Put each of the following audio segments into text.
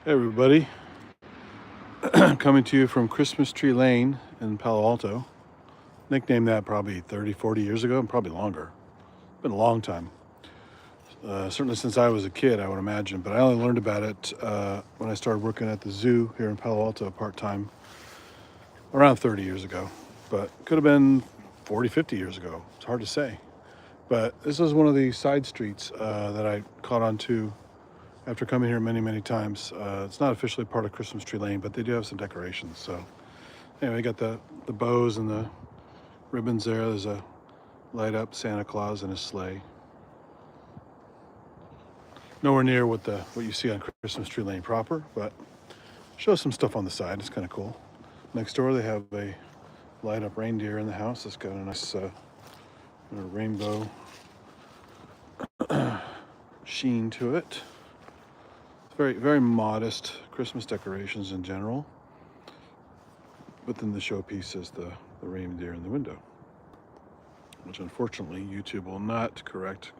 Hey everybody, coming to you from Christmas Tree Lane in Palo Alto. Nicknamed that probably 30, 40 years ago, and probably longer. Been a long time. Certainly since I was a kid, I would imagine. But I only learned about it when I started working at the zoo here in Palo Alto part-time around 30 years ago. But could have been 40, 50 years ago. It's hard to say. But this is one of the side streets that I caught on to after coming here many, many times. It's not officially part of Christmas Tree Lane, but they do have some decorations. So anyway, you got the bows and the ribbons there. There's a light up Santa Claus and his sleigh. Nowhere near what you see on Christmas Tree Lane proper, but shows some stuff on the side. It's kind of cool. Next door, they have a light up reindeer in the house. It's got a nice rainbow sheen to it. Very, very modest Christmas decorations in general. But then the showpiece is the reindeer in the window, which unfortunately YouTube will not correct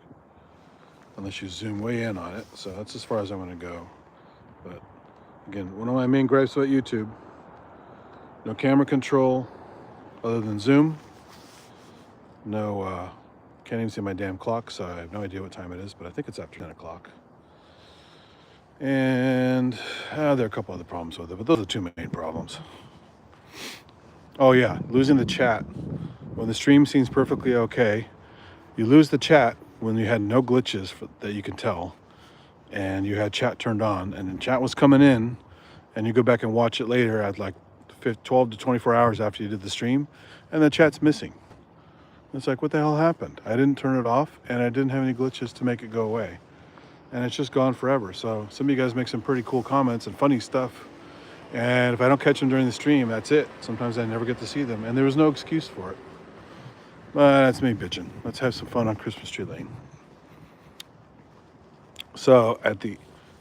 unless you zoom way in on it. So that's as far as I'm going to go. But again, one of my main gripes about YouTube: no camera control other than zoom. No, can't even see my damn clock, so I have no idea what time it is, but I think it's after 10 o'clock. And there are a couple other problems with it, but those are the two main problems. Oh yeah, losing the chat. When the stream seems perfectly okay, you lose the chat when you had no glitches that you can tell, and you had chat turned on, and the chat was coming in, and you go back and watch it later at like 12 to 24 hours after you did the stream, and the chat's missing. It's like, what the hell happened? I didn't turn it off, and I didn't have any glitches to make it go away. And it's just gone forever. So some of you guys make some pretty cool comments and funny stuff. And if I don't catch them during the stream, that's it. Sometimes I never get to see them, and there was no excuse for it. But that's me bitching. Let's have some fun on Christmas Tree Lane. So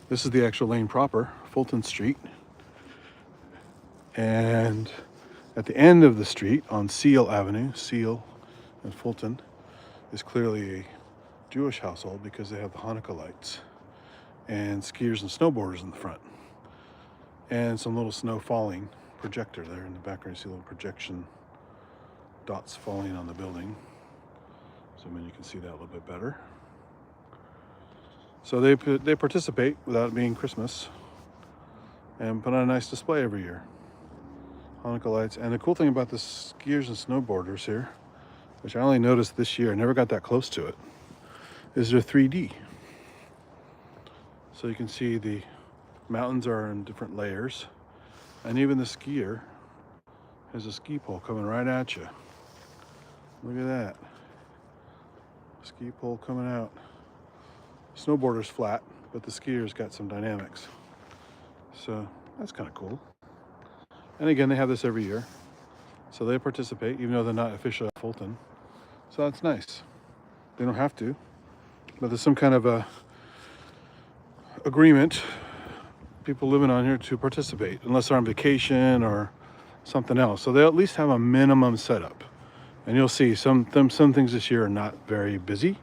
this is the actual lane proper, Fulton Street. And at the end of the street on Seal Avenue, Seal and Fulton, is clearly a Jewish household because they have the Hanukkah lights and skiers and snowboarders in the front, and some little snow falling projector there in the background. You see little projection dots falling on the building, so I mean you can see that a little bit better. So they participate without it being Christmas and put on a nice display every year. Hanukkah lights. And the cool thing about the skiers and snowboarders here, which I only noticed this year, I never got that close to it, is they're 3D. So you can see the mountains are in different layers, and even the skier has a ski pole coming right at you. Look at that. Ski pole coming out. Snowboarder's flat, but the skier's got some dynamics. So that's kind of cool. And again, they have this every year. So they participate, even though they're not officially at Fulton. So that's nice. They don't have to, but there's some kind of a agreement, people living on here, to participate, unless they're on vacation or something else. So they'll at least have a minimum setup. And you'll see some things this year are not very busy,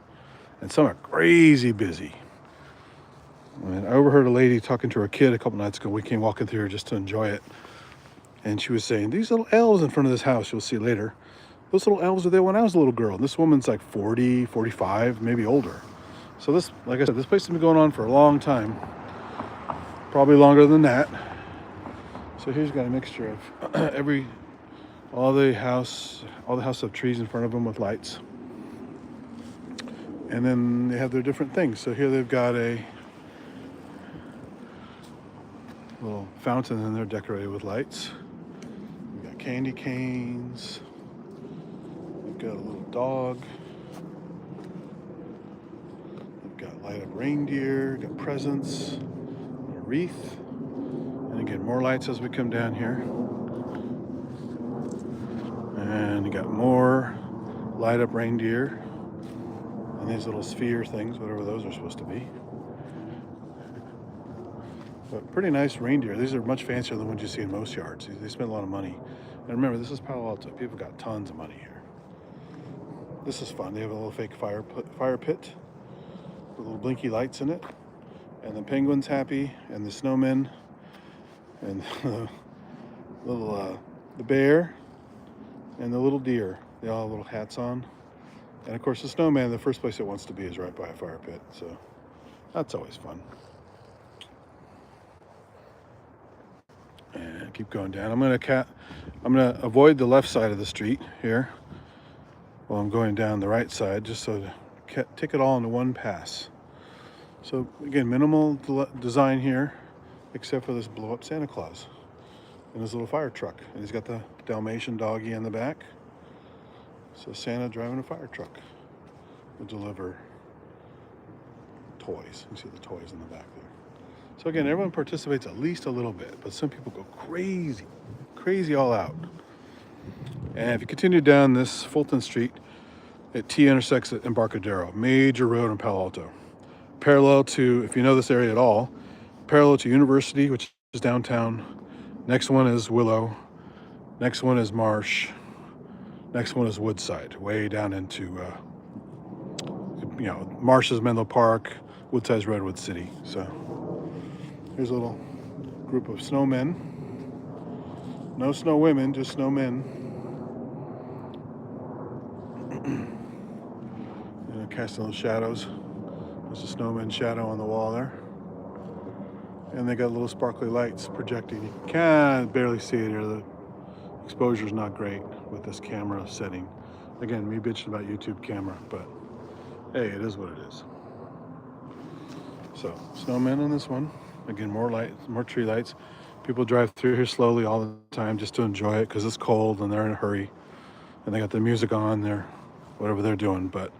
and some are crazy busy. And I overheard a lady talking to her kid a couple nights ago. We came walking through here just to enjoy it. And she was saying, these little elves in front of this house, you'll see later, those little elves were there when I was a little girl. And this woman's like 40, 45, maybe older. So this, like I said, this place has been going on for a long time. Probably longer than that. So here's got a mixture of all the houses have trees in front of them with lights. And then they have their different things. So here they've got a little fountain in there decorated with lights. We've got candy canes. We've got a little dog. We've got light up reindeer, got presents, a wreath. And again, more lights as we come down here. And you got more light up reindeer. And these little sphere things, whatever those are supposed to be. But pretty nice reindeer. These are much fancier than the ones you see in most yards. They spend a lot of money. And remember, this is Palo Alto. People got tons of money here. This is fun. They have a little fake fire pit with little blinky lights in it. And the penguin's happy, and the snowmen And the bear and the little deer, they all have little hats on. And of course, the snowman, the first place it wants to be is right by a fire pit. So that's always fun. And keep going down. I'm gonna avoid the left side of the street here while I'm going down the right side, just so to take it all into one pass. So again, minimal design here, except for this blow-up Santa Claus and his little fire truck. And he's got the Dalmatian doggy in the back. So Santa driving a fire truck will deliver toys. You see the toys in the back there. So again, everyone participates at least a little bit, but some people go crazy all out. And if you continue down this Fulton Street, it T intersects at Embarcadero, major road in Palo Alto. Parallel to, if you know this area at all, parallel to University, which is downtown. Next one is Willow. Next one is Marsh. Next one is Woodside, way down into, Marsh is Menlo Park, Woodside's Redwood City. So here's a little group of snowmen. No snow women, just snowmen. Casting little shadows. There's a snowman shadow on the wall there. And they got little sparkly lights projecting. You can barely see it here. The exposure's not great with this camera setting. Again, me bitching about YouTube camera, but hey, it is what it is. So, snowmen on this one. Again, more lights, more tree lights. People drive through here slowly all the time just to enjoy it because it's cold and they're in a hurry. And they got the music on there, whatever they're doing. But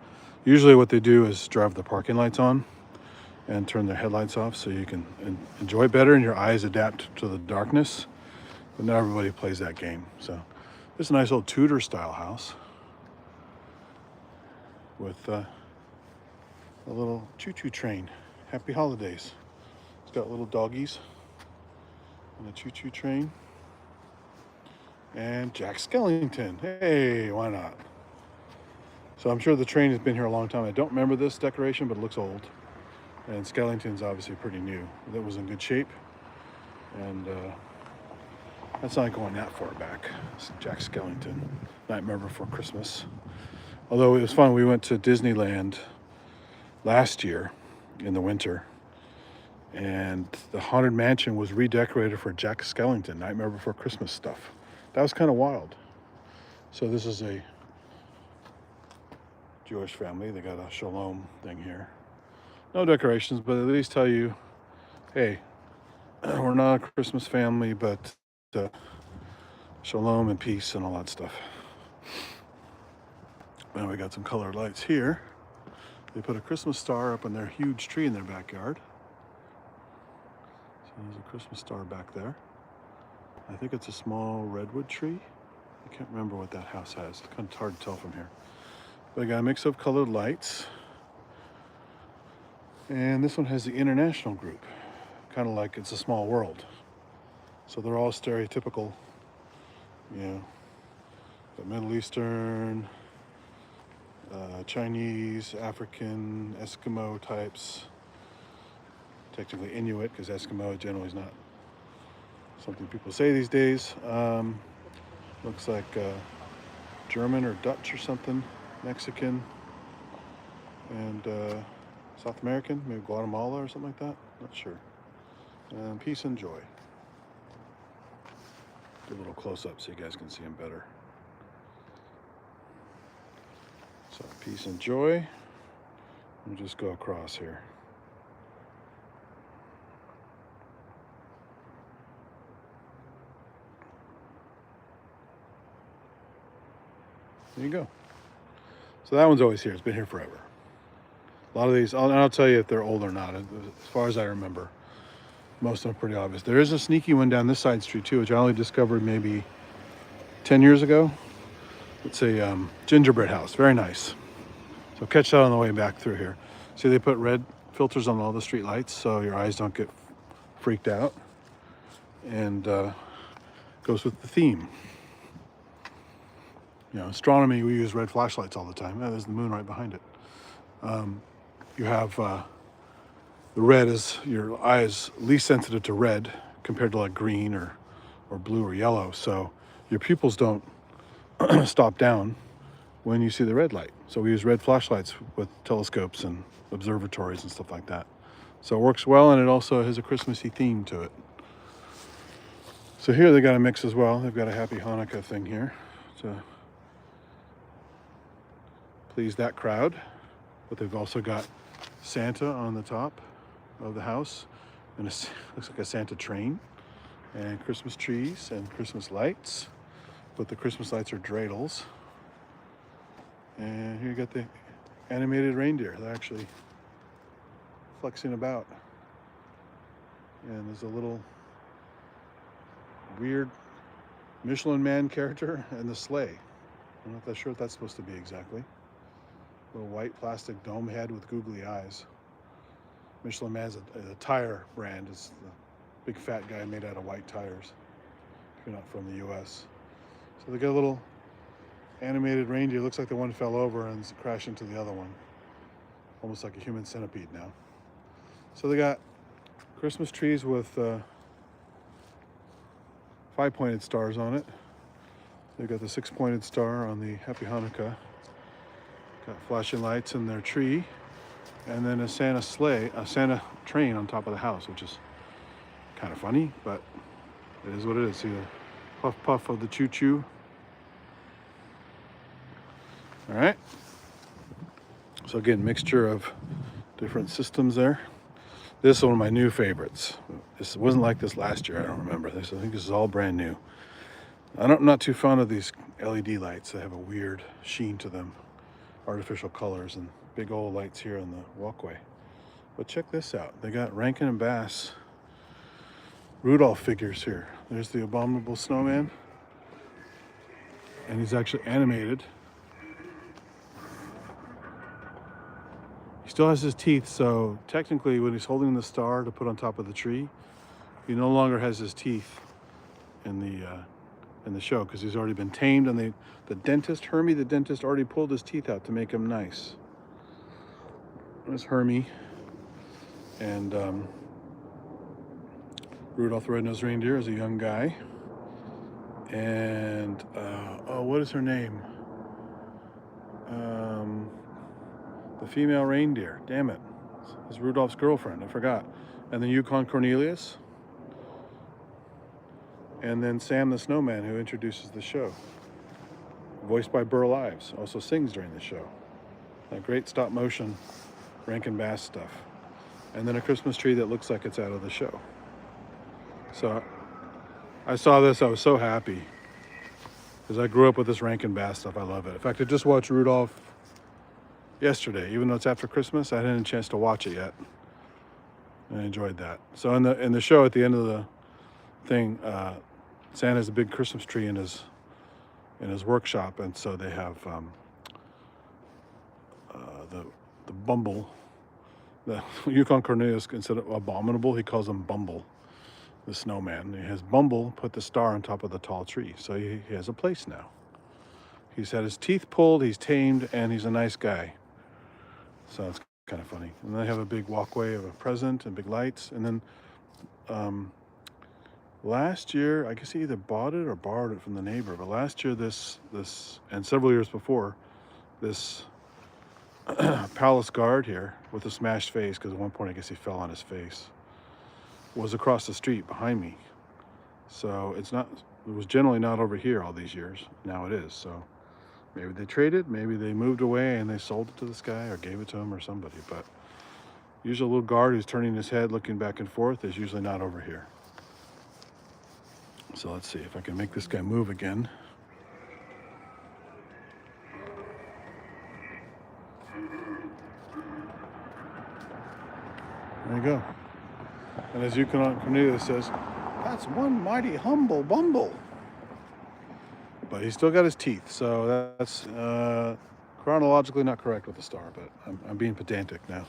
usually what they do is drive the parking lights on and turn their headlights off so you can enjoy better and your eyes adapt to the darkness. But not everybody plays that game. So this is a nice old Tudor style house with a little choo-choo train. Happy holidays. It's got little doggies and a choo-choo train. And Jack Skellington. Hey, why not? So I'm sure the train has been here a long time. I don't remember this decoration, but it looks old. And Skellington's obviously pretty new. That was in good shape. And that's not going that far back. It's Jack Skellington, Nightmare Before Christmas. Although it was fun, we went to Disneyland last year in the winter. And the Haunted Mansion was redecorated for Jack Skellington, Nightmare Before Christmas stuff. That was kind of wild. So this is a Jewish family. They got a shalom thing here. No decorations, but at least tell you, hey, we're not a Christmas family, but shalom and peace and all that stuff. Now we got some colored lights here. They put a Christmas star up on their huge tree in their backyard. So there's a Christmas star back there. I think it's a small redwood tree. I can't remember what that house has. It's kind of hard to tell from here. But I got a mix of colored lights. And this one has the international group. Kind of like It's a Small World. So they're all stereotypical, the Middle Eastern, Chinese, African, Eskimo types. Technically Inuit, because Eskimo generally is not something people say these days. Looks like German or Dutch or something, Mexican, and South American, maybe Guatemala or something like that. Not sure. And peace and joy. Do a little close up so you guys can see them better. So peace and joy. We'll just go across here. There you go. So that one's always here. It's been here forever. A lot of these, I'll tell you if they're old or not. As far as I remember, most of them are pretty obvious. There is a sneaky one down this side street too, which I only discovered maybe 10 years ago. It's a gingerbread house. Very nice. So catch that on the way back through here. See, they put red filters on all the street lights so your eyes don't get freaked out. And goes with the theme. Astronomy, we use red flashlights all the time. There's the moon right behind it. You have the red is your eye is least sensitive to red compared to like green or blue or yellow. So your pupils don't stop down when you see the red light. So we use red flashlights with telescopes and observatories and stuff like that. So it works well, and it also has a Christmassy theme to it. So here they got a mix as well. They've got a Happy Hanukkah thing here to please that crowd. But they've also got Santa on the top of the house, and it looks like a Santa train, and Christmas trees and Christmas lights. But the Christmas lights are dreidels. And here you got the animated reindeer. They're actually flexing about. And there's a little weird Michelin Man character and the sleigh. I'm not that sure what that's supposed to be exactly. Little white plastic dome head with googly eyes. Michelin Man's a tire brand. It's the big fat guy made out of white tires, if you're not from the US. So they got a little animated reindeer. Looks like the one fell over and crashed into the other one. Almost like a human centipede now. So they got Christmas trees with 5-pointed stars on it. They've got the 6-pointed star on the Happy Hanukkah. Got flashing lights in their tree. And then a Santa sleigh, a Santa train on top of the house, which is kind of funny, but it is what it is. See the puff puff of the choo-choo. All right. So again, mixture of different systems there. This is one of my new favorites. This wasn't like this last year. I don't remember this. I think this is all brand new. I'm not too fond of these LED lights. They have a weird sheen to them, artificial colors, and big old lights here on the walkway. But check this out. They got Rankin and Bass Rudolph figures here. There's the abominable snowman, and he's actually animated. He still has his teeth, so technically when he's holding the star to put on top of the tree, he no longer has his teeth in the show, because he's already been tamed, and the dentist, Hermie the dentist, already pulled his teeth out to make him nice. There's Hermie and Rudolph the Red-Nosed Reindeer is a young guy. And what is her name? The female reindeer. Damn it. It's Rudolph's girlfriend. I forgot. And then Yukon Cornelius. And then Sam the Snowman, who introduces the show. Voiced by Burl Ives. Also sings during the show. A great stop motion Rankin Bass stuff. And then a Christmas tree that looks like it's out of the show. So I saw this, I was so happy. Because I grew up with this Rankin Bass stuff. I love it. In fact, I just watched Rudolph yesterday. Even though it's after Christmas, I hadn't had a chance to watch it yet. And I enjoyed that. So in the show, at the end of the thing, Santa has a big Christmas tree in his workshop, and so they have the Bumble. The Yukon Cornelius, instead of abominable, he calls him Bumble, the snowman. He has Bumble put the star on top of the tall tree, so he has a place now. He's had his teeth pulled, he's tamed, and he's a nice guy. So it's kind of funny. And they have a big walkway of a present and big lights. And then last year, I guess he either bought it or borrowed it from the neighbor. But last year, this and several years before, this palace guard here with a smashed face, because at one point I guess he fell on his face, was across the street behind me. So it was generally not over here all these years. Now it is. So maybe they traded, maybe they moved away and they sold it to this guy or gave it to him or somebody. But usually a little guard who's turning his head looking back and forth is usually not over here. So let's see if I can make this guy move again. There you go. And as Yukon Cornelius says, that's one mighty humble bumble. But he's still got his teeth, so that's chronologically not correct with the star, but I'm being pedantic now.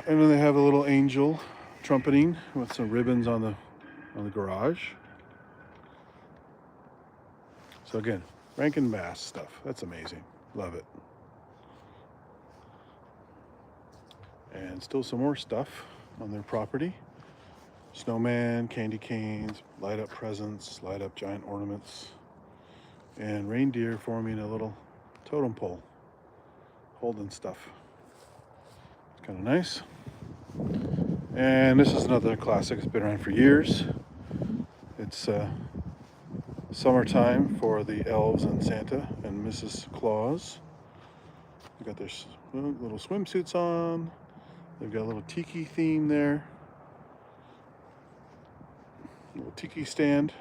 And then they have a little angel trumpeting with some ribbons on the garage. So again, Rankin Bass stuff. That's amazing. Love it. And still some more stuff on their property. snowman, candy canes, light up presents, light up giant ornaments, and reindeer forming a little totem pole, holding stuff. It's kind of nice. And this is another classic. It's been around for years. It's summertime for the elves and Santa and Mrs. Claus. They got their little swimsuits on. They've got a little tiki theme there. Little tiki stand.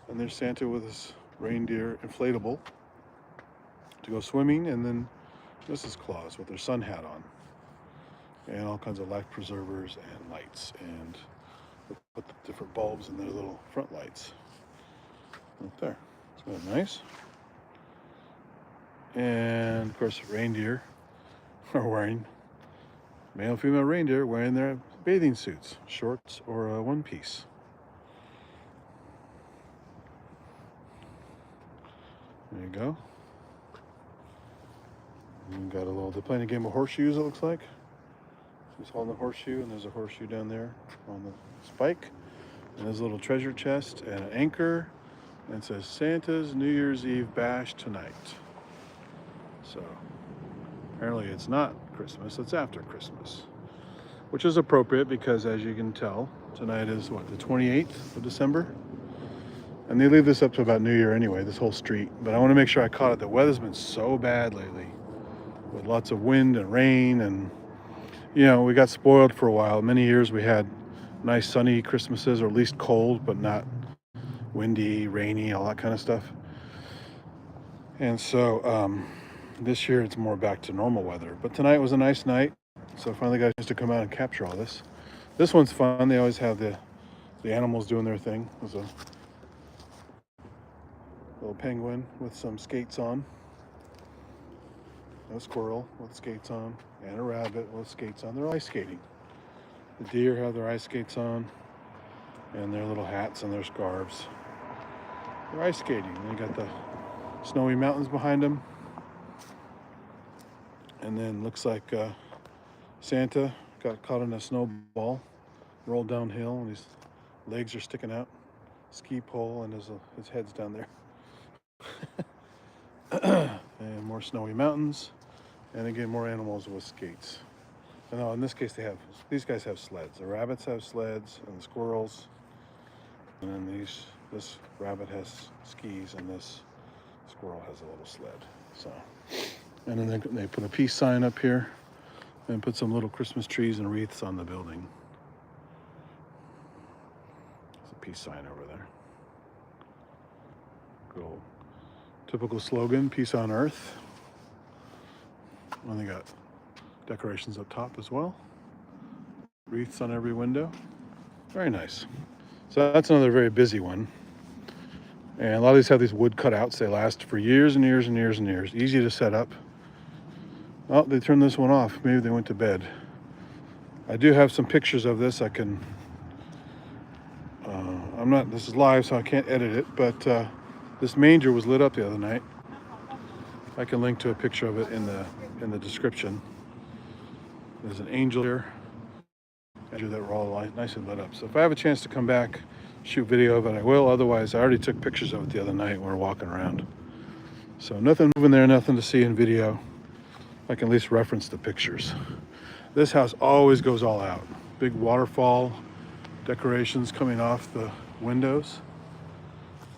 And there's Santa with his reindeer inflatable to go swimming, and then Mrs. Claus with their sun hat on. And all kinds of life preservers and lights, and put the different bulbs in their little front lights. Right there. It's kind of nice. And of course, reindeer are wearing, male and female reindeer wearing their bathing suits, shorts or a one piece. There you go. And got a little, they're playing a game of horseshoes, it looks like. He's holding the horseshoe, and there's a horseshoe down there on the spike. And there's a little treasure chest and an anchor. And it says Santa's New Year's Eve bash tonight. So apparently it's not Christmas, it's after Christmas. Which is appropriate because, as you can tell, tonight is what, the 28th of December? And they leave this up to about New Year anyway, this whole street. But I want to make sure I caught it. The weather's been so bad lately, with lots of wind and rain, and you know, we got spoiled for a while. Many years we had nice sunny Christmases, or at least cold, but not windy, rainy, all that kind of stuff. And so this year it's more back to normal weather. But tonight was a nice night, so I finally got a chance to come out and capture all this. This one's fun. They always have the animals doing their thing. There's a little penguin with some skates on, a squirrel with skates on, and a rabbit with skates on. They're ice skating. The deer have their ice skates on, and their little hats and their scarves. They're ice skating. They got the snowy mountains behind them, and then looks like Santa got caught in a snowball, rolled downhill, and his legs are sticking out. Ski pole, and his head's down there. And more snowy mountains, and again more animals with skates. And in this case these guys have sleds. The rabbits have sleds, and the squirrels, and then this rabbit has skis, and this squirrel has a little sled. So, and then they put a peace sign up here and put some little Christmas trees and wreaths on the building. There's a peace sign over there. Cool. Typical slogan, peace on earth. And they got decorations up top as well. Wreaths on every window. Very nice. So that's another very busy one. And a lot of these have these wood cutouts. They last for years and years and years and years. Easy to set up. Oh, they turned this one off. Maybe they went to bed. I do have some pictures of this. I can, this is live, so I can't edit it, but this manger was lit up the other night. I can link to a picture of it in the description. There's an angel here that were all nicely lit up. So if I have a chance to come back, shoot video of it, I will. Otherwise, I already took pictures of it the other night when we were walking around. So nothing moving there, nothing to see in video. I can at least reference the pictures. This house always goes all out. Big waterfall decorations coming off the windows.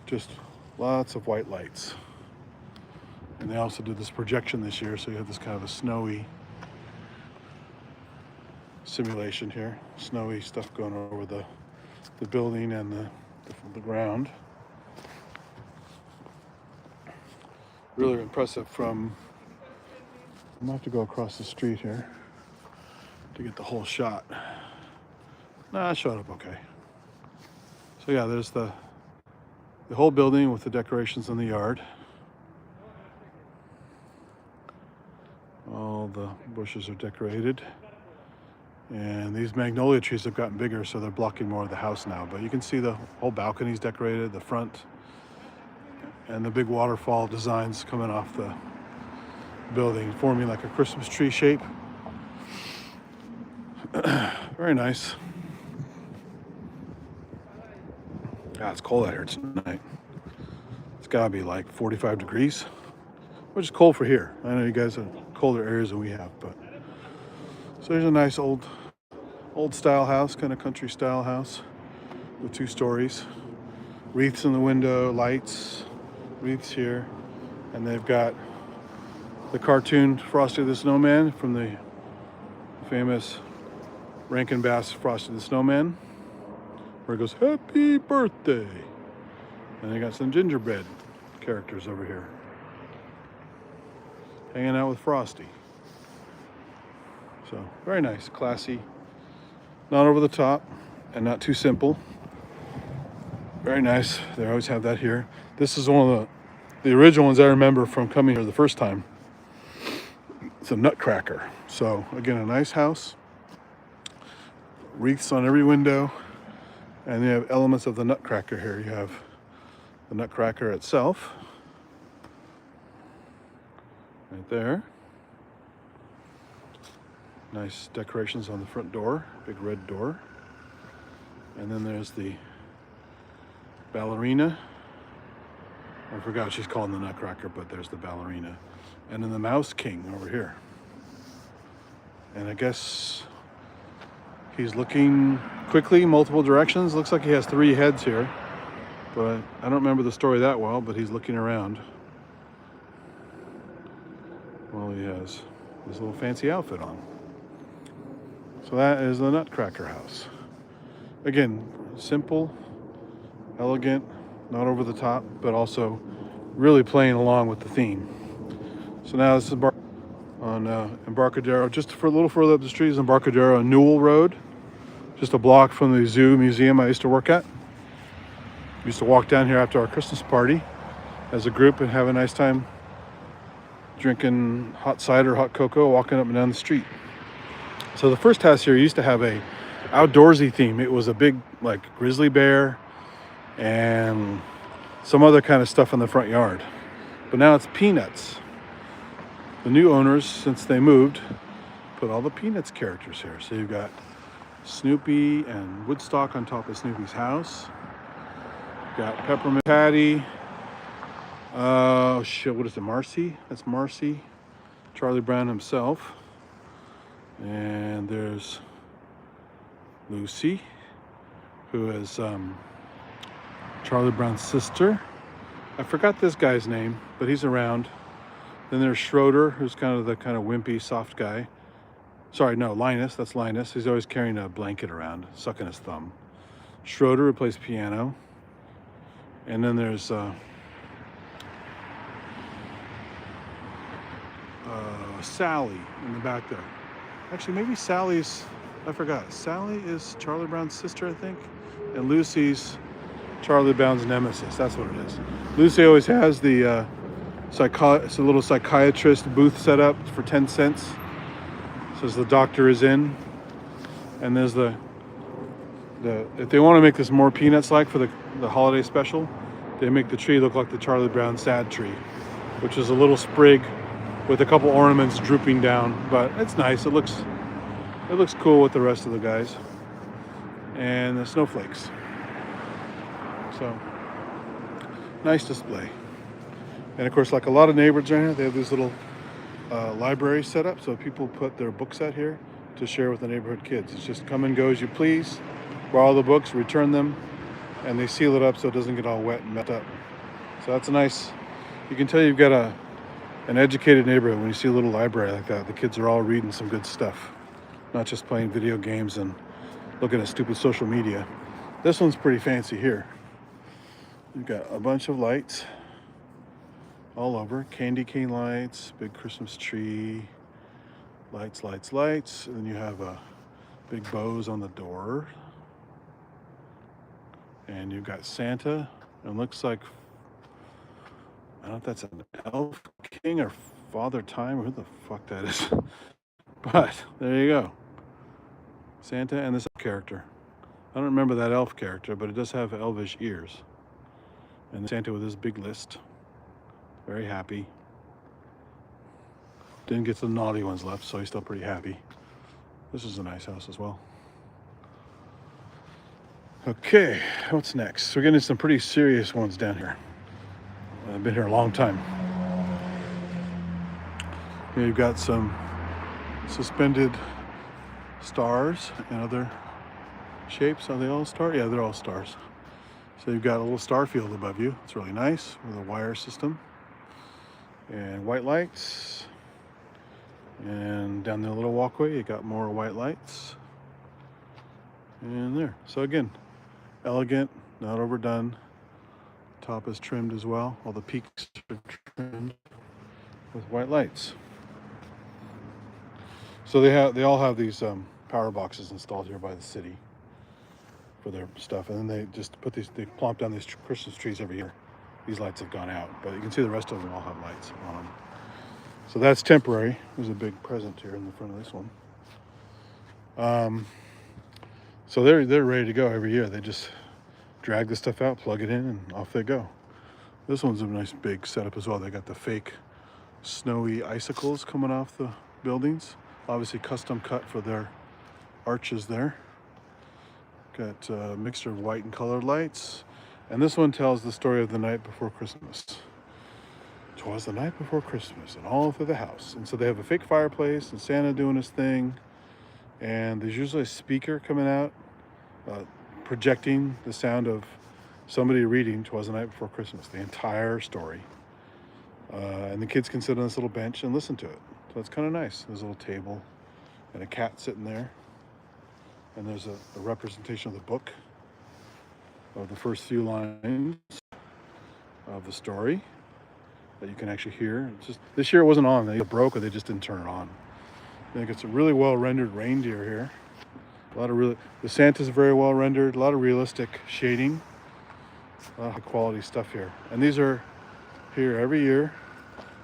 Just lots of white lights. And they also did this projection this year, so you have this kind of a snowy simulation here. Snowy stuff going over the building and the ground. Really impressive from, I'm gonna have to go across the street here to get the whole shot. Nah, I showed up okay. So yeah, there's the whole building with the decorations in the yard. All the bushes are decorated. And these magnolia trees have gotten bigger, so they're blocking more of the house now. But you can see the whole balcony's decorated, the front, and the big waterfall designs coming off the building, forming like a Christmas tree shape. Very nice. Ah, it's cold out here tonight. It's gotta be like 45 degrees, which is cold for here. I know you guys have colder areas than we have, but so there's a nice old style house, kind of country style house with 2 stories. Wreaths in the window, lights, wreaths here, and they've got the cartoon Frosty the Snowman from the famous Rankin Bass Frosty the Snowman, where it goes, "Happy birthday." And they got some gingerbread characters over here hanging out with Frosty. So very nice, classy, not over the top and not too simple. Very nice. They always have that here. This is one of the original ones I remember from coming here the first time. It's a Nutcracker. So again, a nice house, wreaths on every window, and you have elements of the Nutcracker here. You have the Nutcracker itself right there. Nice decorations on the front door, big red door. And then there's the ballerina. I forgot what she's called in the Nutcracker, but there's the ballerina. And then the Mouse King over here. And I guess he's looking quickly, multiple directions. Looks like he has 3 heads here, but I don't remember the story that well, but he's looking around. Well, he has his little fancy outfit on. So that is the Nutcracker house. Again, simple, elegant, not over the top, but also really playing along with the theme. So now this is on Embarcadero, just for a little further up the street is Embarcadero and Newell Road, just a block from the zoo museum I used to work at. We used to walk down here after our Christmas party as a group and have a nice time drinking hot cider, hot cocoa, walking up and down the street. So the first house here used to have a outdoorsy theme. It was a big like grizzly bear and some other kind of stuff in the front yard. But now it's Peanuts. The new owners, since they moved, put all the Peanuts characters here. So you've got Snoopy and Woodstock on top of Snoopy's house. You've got Peppermint Patty. Oh shit, what is it, Marcy? That's Marcy. Charlie Brown himself. And there's Lucy, who is Charlie Brown's sister. I forgot this guy's name, but he's around. Then there's Schroeder, who's kind of the wimpy, soft guy. Sorry, no, Linus, that's Linus. He's always carrying a blanket around, sucking his thumb. Schroeder, who plays piano. And then there's Sally in the back there. Actually, maybe Sally's, I forgot. Sally is Charlie Brown's sister, I think. And Lucy's Charlie Brown's nemesis. That's what it is. Lucy always has the it's a little psychiatrist booth set up for 10 cents. Says the doctor is in. And there's the if they want to make this more Peanuts-like for the holiday special, they make the tree look like the Charlie Brown sad tree, which is a little sprig with a couple ornaments drooping down, but it's nice. It looks cool with the rest of the guys. And the snowflakes. So, nice display. And of course, like a lot of neighborhoods around here, they have these little libraries set up, so people put their books out here to share with the neighborhood kids. It's just come and go as you please, borrow the books, return them, and they seal it up so it doesn't get all wet and messed up. So that's a nice, you can tell you've got an educated neighborhood when you see a little library like that. The kids are all reading some good stuff, not just playing video games and looking at stupid social media. This one's pretty fancy here. You've got a bunch of lights all over, candy cane lights, big Christmas tree, lights, lights, lights. And then you have big bows on the door. And you've got Santa, and looks like, I don't know if that's an elf king or Father Time or who the fuck that is. But there you go. Santa and this character. I don't remember that elf character, but it does have elvish ears. And Santa with his big list. Very happy. Didn't get the naughty ones left, so he's still pretty happy. This is a nice house as well. Okay, what's next? We're getting some pretty serious ones down here. I've been here a long time. Here you've got some suspended stars and other shapes. Are they all stars? Yeah, they're all stars. So you've got a little star field above you. It's really nice with a wire system and white lights. And down the little walkway, you got more white lights. And there. So again, elegant, not overdone. Top is trimmed as well. All the peaks are trimmed with white lights. So they all have these power boxes installed here by the city for their stuff, and then they plonk down these Christmas trees every year. These lights have gone out, but you can see the rest of them all have lights on them. So that's temporary. There's a big present here in the front of this one. So they're ready to go every year. They just drag the stuff out, plug it in, and off they go. This one's a nice big setup as well. They got the fake snowy icicles coming off the buildings. Obviously custom cut for their arches there. Got a mixture of white and colored lights. And this one tells the story of the night before Christmas. 'Twas the night before Christmas and all through the house. And so they have a fake fireplace and Santa doing his thing. And there's usually a speaker coming out, projecting the sound of somebody reading 'Twas the Night Before Christmas, the entire story. And the kids can sit on this little bench and listen to it. So it's kind of nice. There's a little table and a cat sitting there. And there's a representation of the book of the first few lines of the story that you can actually hear. It's just, this year it wasn't on. They broke or they just didn't turn it on. I think it's a really well rendered reindeer here. The Santa's very well rendered. A lot of realistic shading. A lot of high quality stuff here. And these are here every year.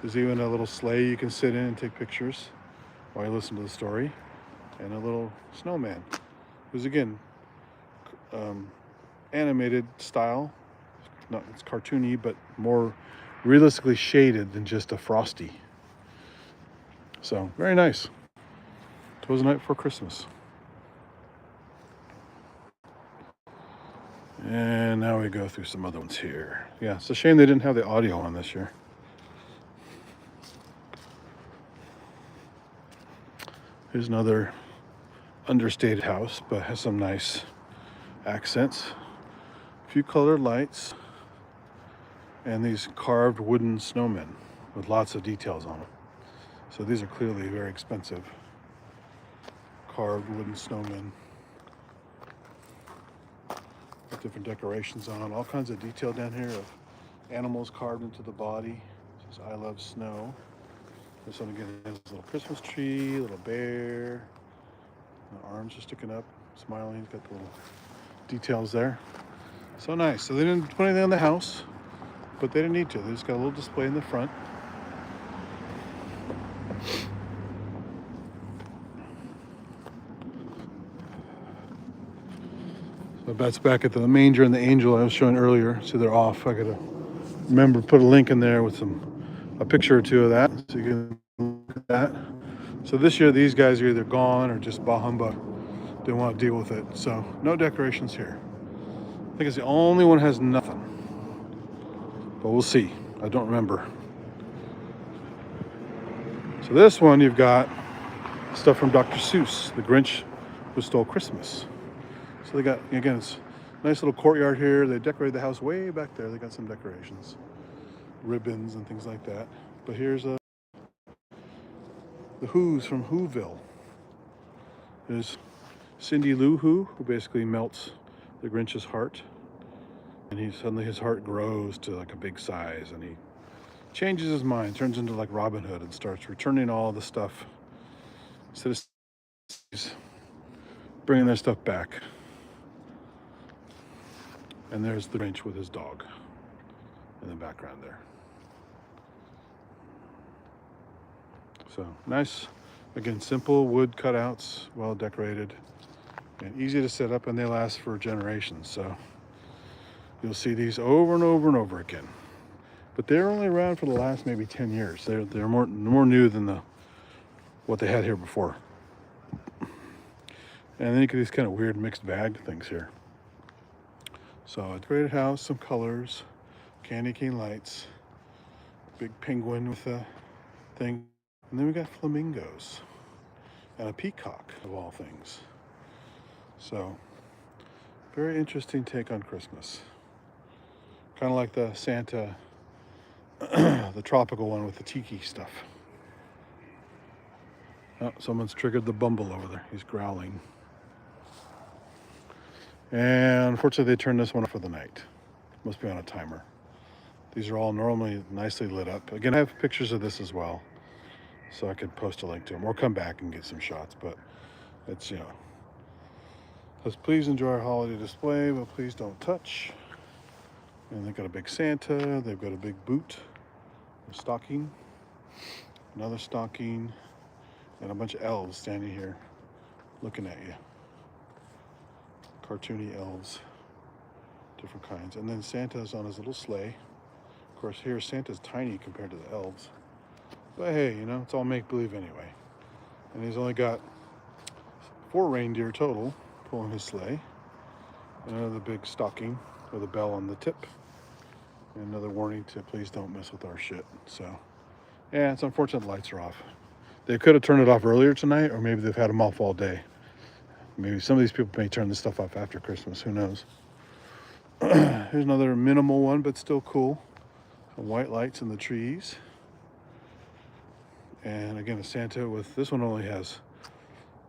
There's even a little sleigh you can sit in and take pictures while you listen to the story. And a little snowman. Who's again, animated style. It's cartoony, but more realistically shaded than just a Frosty. So, very nice. 'Twas the Night Before Christmas. And now we go through some other ones here. Yeah, it's a shame they didn't have the audio on this year. Here's another understated house, but has some nice accents. A few colored lights. And these carved wooden snowmen with lots of details on them. So these are clearly very expensive. Carved wooden snowmen. With different decorations on. All kinds of detail down here of animals carved into the body. It says, I love snow. This one again has a little Christmas tree, a little bear. The arms are sticking up, smiling. He's got the little details there. So nice. So they didn't put anything on the house, but they didn't need to. They just got a little display in the front. So that's back at the manger and the angel I was showing earlier. So they're off. I gotta remember to put a link in there with a picture or two of that, so you can look at that. So this year these guys are either gone or just bah humbug. Didn't want to deal with it. So no decorations here. I think it's the only one that has nothing. But we'll see. I don't remember. So this one you've got stuff from Dr. Seuss, The Grinch Who Stole Christmas. So they got, again, it's a nice little courtyard here. They decorated the house way back there. They got some decorations, ribbons and things like that. But here's the Who's from Whoville. There's Cindy Lou Who basically melts the Grinch's heart. And suddenly his heart grows to like a big size and he changes his mind, turns into like Robin Hood and starts returning all the stuff. Instead of bringing their stuff back. And there's the Grinch with his dog in the background there. So nice, again, simple wood cutouts, well decorated, and easy to set up, and they last for generations. So you'll see these over and over and over again. But they're only around for the last maybe 10 years. They're more new than what they had here before. And then you get these kind of weird mixed bag things here. So a decorated house, some colors, candy cane lights, big penguin with a thing, and then we got flamingos and a peacock of all things. So very interesting take on Christmas. Kind of like the Santa, the tropical one with the tiki stuff. Oh, someone's triggered the Bumble over there. He's growling. And unfortunately, they turned this one off for the night. Must be on a timer. These are all normally nicely lit up. Again, I have pictures of this as well, so I could post a link to them or come back and get some shots. But it's, says please enjoy our holiday display, but please don't touch. And they've got a big Santa. They've got a big boot, a stocking, another stocking, and a bunch of elves standing here looking at you. Cartoony elves, different kinds. And then Santa's on his little sleigh. Of course, here Santa's tiny compared to the elves. But hey, it's all make-believe anyway. And he's only got 4 reindeer total pulling his sleigh. Another big stocking with a bell on the tip. And another warning to please don't mess with our shit. So, yeah, it's unfortunate the lights are off. They could have turned it off earlier tonight, or maybe they've had them off all day. Maybe some of these people may turn this stuff off after Christmas. Who knows? Here's another minimal one, but still cool. Some white lights in the trees. And again, a Santa with, this one only has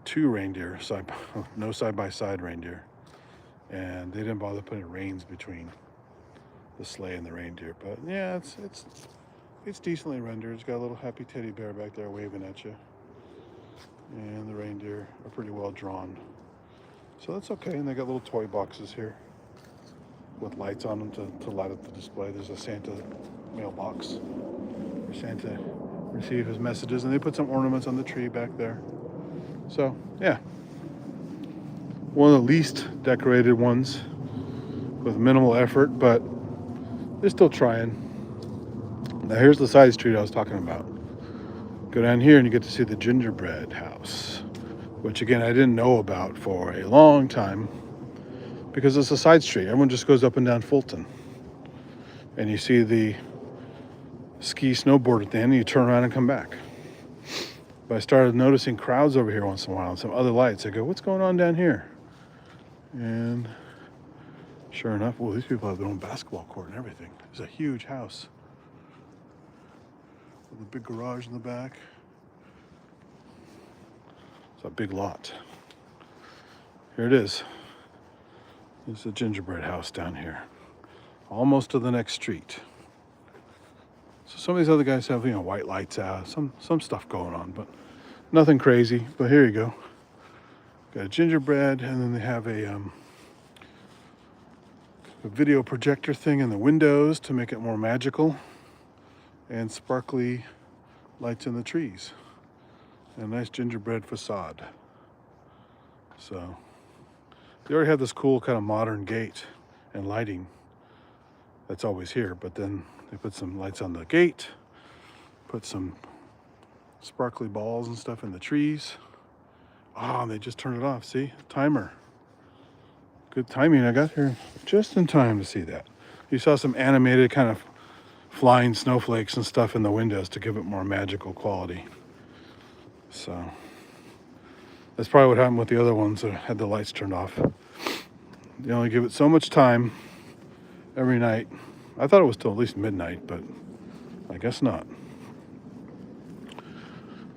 2 reindeer, no side-by-side reindeer. And they didn't bother putting reins between the sleigh and the reindeer. But yeah, it's decently rendered. It's got a little happy teddy bear back there waving at you. And the reindeer are pretty well drawn. So that's okay. And they got little toy boxes here with lights on them to light up the display. There's a Santa mailbox where Santa receive his messages, and they put some ornaments on the tree back there. So yeah, one of the least decorated ones with minimal effort, but they're still trying. Now here's the side street I was talking about. Go down here and you get to see the gingerbread house, which again I didn't know about for a long time because it's a side street. Everyone just goes up and down Fulton, and you see the ski snowboard at the end, and you turn around and come back. But I started noticing crowds over here once in a while and some other lights. I go, what's going on down here? And sure enough, well, these people have their own basketball court and everything. It's a huge house with a big garage in the back. It's a big lot. Here it is. There's a gingerbread house down here, almost to the next street. So some of these other guys have, white lights out, some stuff going on, but nothing crazy. But here you go. Got a gingerbread, and then they have a video projector thing in the windows to make it more magical, and sparkly lights in the trees, and a nice gingerbread facade. So they already have this cool kind of modern gate and lighting that's always here, but then they put some lights on the gate, put some sparkly balls and stuff in the trees. And they just turned it off. See? Timer. Good timing. I got here just in time to see that. You saw some animated kind of flying snowflakes and stuff in the windows to give it more magical quality. So that's probably what happened with the other ones that had the lights turned off. They only give it so much time every night. I thought it was till at least midnight, but I guess not.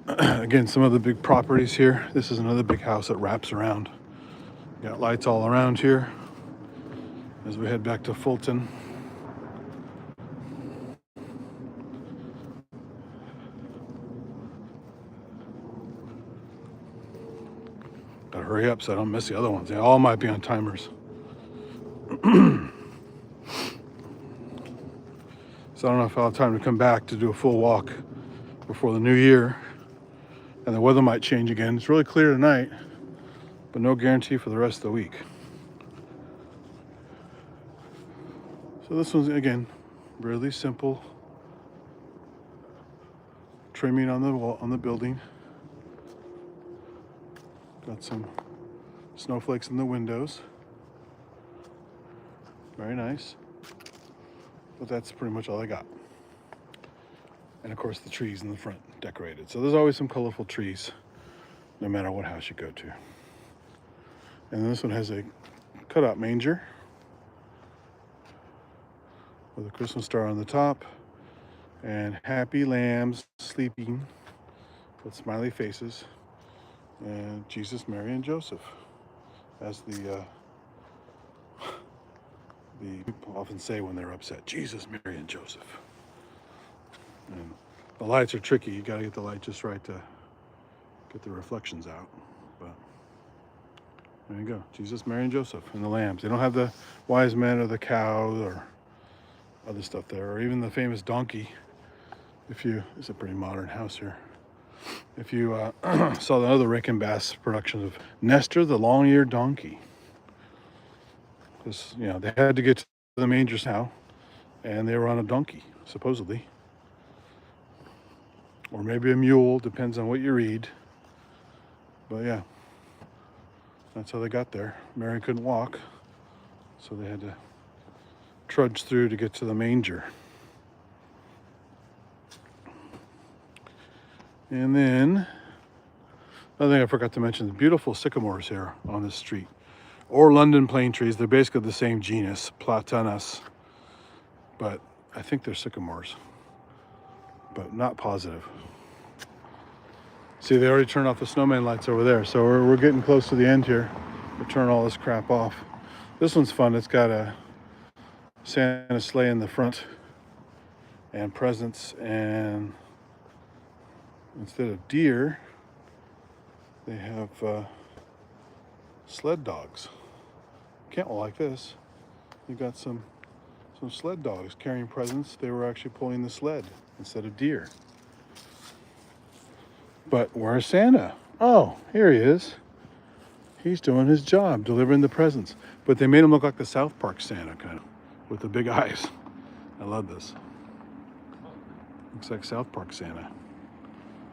Again, some of the big properties here. This is another big house that wraps around. Got lights all around here as we head back to Fulton. Gotta hurry up so I don't miss the other ones. They all might be on timers. So I don't know if I'll have time to come back to do a full walk before the new year. And the weather might change again. It's really clear tonight, but no guarantee for the rest of the week. So this one's, again, really simple. Trimming on the wall, on the building. Got some snowflakes in the windows. Very nice. But that's pretty much all I got. And of course the trees in the front decorated. So there's always some colorful trees, no matter what house you go to. And this one has a cutout manger with a Christmas star on the top and happy lambs sleeping with smiley faces, and Jesus, Mary, and Joseph as the people often say when they're upset, Jesus, Mary, and Joseph. And the lights are tricky. You got to get the light just right to get the reflections out. But there you go, Jesus, Mary, and Joseph, and the lambs. They don't have the wise men or the cows or other stuff there, or even the famous donkey. It's a pretty modern house here. If you saw the other Rankin Bass production of Nestor the long-eared donkey, because they had to get to the mangers now, and they were on a donkey supposedly, or maybe a mule, depends on what you read. But yeah, that's how they got there. Mary couldn't walk, so they had to trudge through to get to the manger. And then, another thing I forgot to mention, the beautiful sycamores here on this street, or London plane trees. They're basically the same genus, Platanas, but I think they're sycamores, but not positive. See, they already turned off the snowman lights over there, so we're getting close to the end here. We'll turn all this crap off. This one's fun. It's got a Santa sleigh in the front and presents, and instead of deer, they have sled dogs. Can't like this. You got some sled dogs carrying presents. They were actually pulling the sled instead of deer. But where's Santa? Oh, here he is. He's doing his job, delivering the presents. But they made him look like the South Park Santa, kind of, with the big eyes. I love this. Looks like South Park Santa.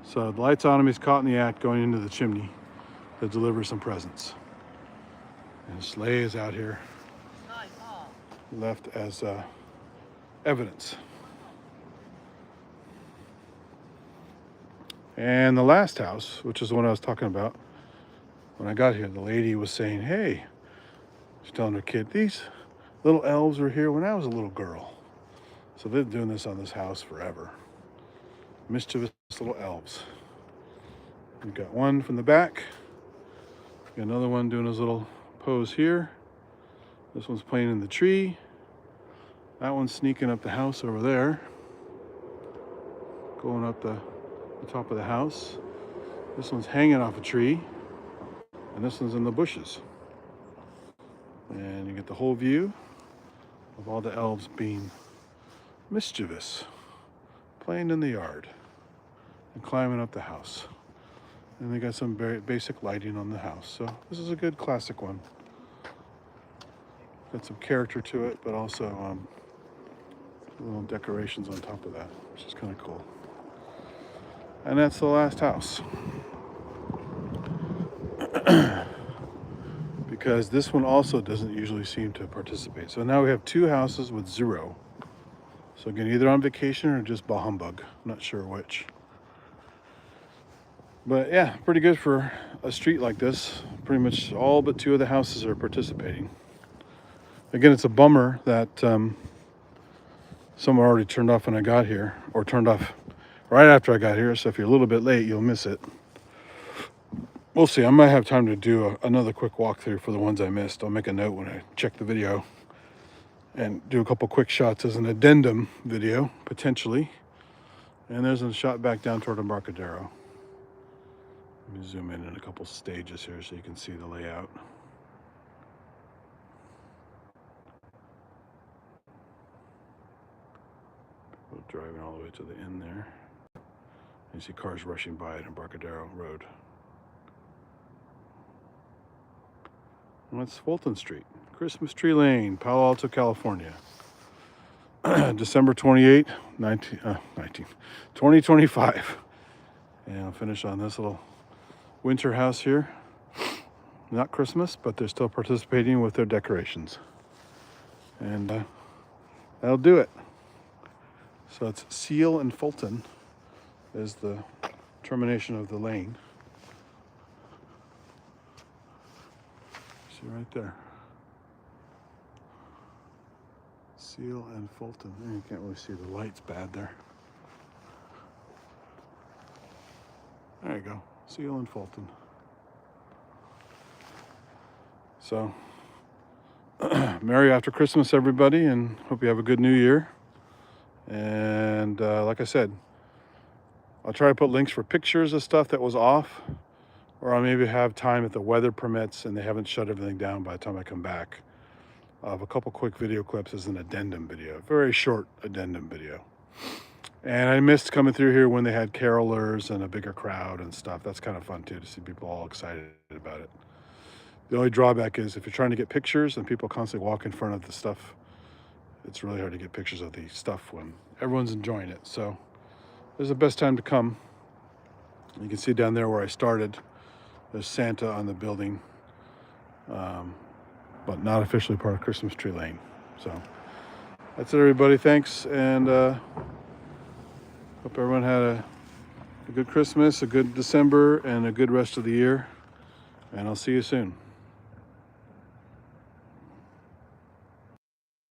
So the lights on him, he's caught in the act going into the chimney to deliver some presents. And his sleigh is out here, left as evidence. And the last house, which is the one I was talking about, when I got here, the lady was saying, hey, she's telling her kid, these little elves were here when I was a little girl. So they've been doing this on this house forever. Mischievous little elves. We've got one from the back. Got another one doing his little pose here. This one's playing in the tree. That one's sneaking up the house over there. Going up the top of the house. This one's hanging off a tree. And this one's in the bushes. And you get the whole view of all the elves being mischievous, playing in the yard and climbing up the house. And they got some very basic lighting on the house. So this is a good classic one. Got some character to it, but also little decorations on top of that, which is kind of cool. And that's the last house. Because this one also doesn't usually seem to participate. So now we have two houses with 0. So again, either on vacation or just bah humbug. Not sure which. But yeah, pretty good for a street like this. Pretty much all but 2 of the houses are participating. Again, it's a bummer that some were already turned off when I got here, or turned off right after I got here. So if you're a little bit late, you'll miss it. We'll see. I might have time to do another quick walkthrough for the ones I missed. I'll make a note when I check the video and do a couple quick shots as an addendum video, potentially. And there's a shot back down toward Embarcadero. Let me zoom in a couple stages here so you can see the layout. People driving all the way to the end there. You see cars rushing by at Embarcadero Road. And that's Fulton Street, Christmas Tree Lane, Palo Alto, California. December 28, 2025. And I'll finish on this little winter house here. Not Christmas, but they're still participating with their decorations. And that'll do it. So it's Seal and Fulton is the termination of the lane. See right there. Seal and Fulton. You can't really see, the light's bad there. There you go. Seal and Fulton. So, Merry after Christmas, everybody, and hope you have a good New Year. And like I said, I'll try to put links for pictures of stuff that was off, or I'll maybe have time if the weather permits and they haven't shut everything down by the time I come back, of a couple quick video clips as an addendum video, very short addendum video. And I missed coming through here when they had carolers and a bigger crowd and stuff. That's kind of fun too, to see people all excited about it. The only drawback is if you're trying to get pictures and people constantly walk in front of the stuff, it's really hard to get pictures of the stuff when everyone's enjoying it. So there's the best time to come. You can see down there where I started, there's Santa on the building, but not officially part of Christmas Tree Lane. So that's it, everybody. Thanks, and hope everyone had a good Christmas, a good December, and a good rest of the year. And I'll see you soon.